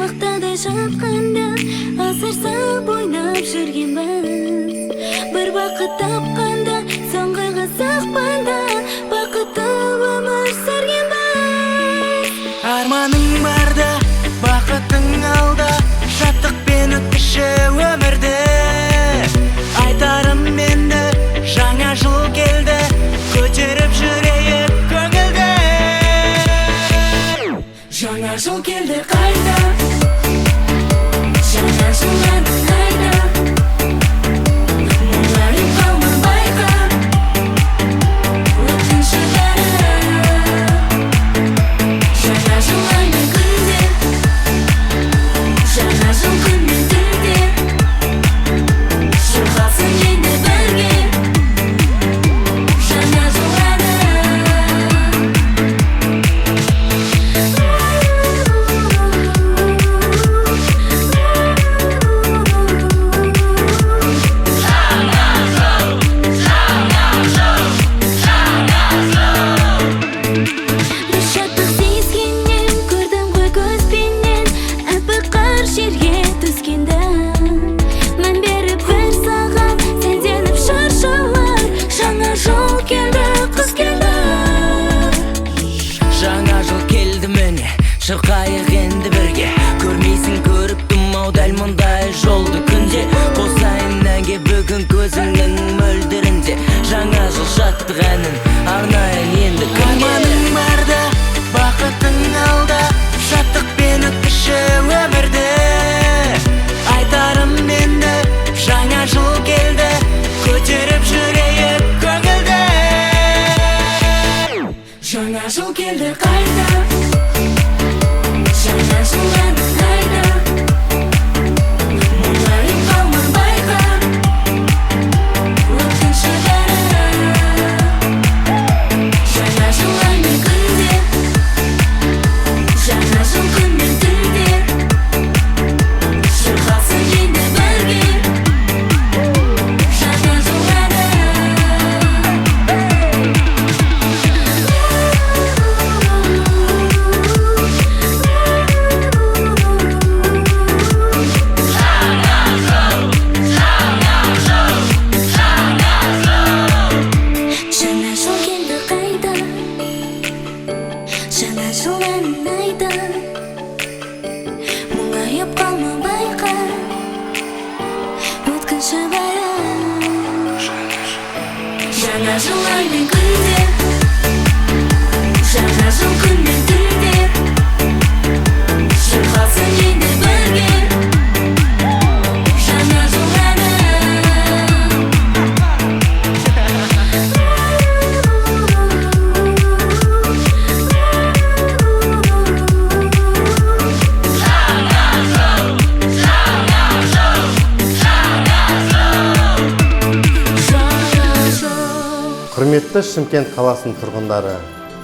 мақтадай жатқанда асыр салып ойнап жүргенбіз. Бір бақыт тапқанда соңғыға сақпанда бақытты өмір сүргенбіз. Арманың барда, бақытың алда, шаттықпен өткізші өмірді. Айтарым енді жаңа жыл келді, көтеріп жүрейік көңілді. Жаңа жыл келді қайта, жаңа жылдан қайта, мұңайып қалма байқа, өткінші бәрі. Жаңа жыл аймен күнде, жаңа жыл күнмен түнде, шырқалсын енді бірге жаңа жыл әні. Бір шаттық сезгеннен көрдім ғой көзбенен, әппақ қар жерге түскенді. Мән беріп бір саған сәлденіп шаршалар, жаңа жыл келді, қыз келді. Жаңа жыл келді міне, шырқайық енді бірге. Көрмейсің көріп тұмау дәл мұндай жолды күнде. Қосайын әнге бүгін көзіңнің мөлдірінде, жаңа жыл шаттық әнін арнайын енді күнге. Арманың барда, бақытың алда, шаттықпен өткізші өмірді. Айтарым енді жаңа жыл келді, көтеріп жүрейік көңілді. Жаңа жыл келді қайта, жаңа жыл әні қайта, мұңайып қалма байқа, өткінші бәрі. Жаңа жыл аймен күнде, жаңа жыл күнмен түнде, шырқалсын енді бірге жаңа жыл әні. Жаңа жыл келді қайта, жаңа жыл әнін айта, мұңайып қалма байқа, өткінші бәрі. Жаңа жыл аймен күнде, жаңа жыл күнмен түнде, шырқалсын енді бірге жаңа жыл әні. Құрметті Шымкент қаласының тұрғындары,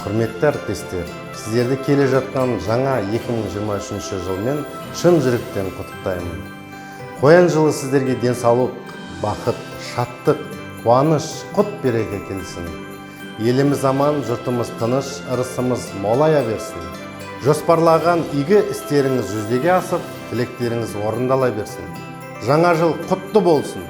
құрметті әріптестер, сіздерді келе жатқан жаңа 2023 жылмен шын жүректен құттықтаймын. Қоян жылы сіздерге денсаулық, бақыт, шаттық, қуаныш, құт береке келсін. Еліміз аман, жұртымыз тыныш, ырысымыз молая берсін. Жоспарлаған игі істеріңіз жүзеге асып, тілектеріңіз орындала берсін. Жаңа жыл құтты болсын.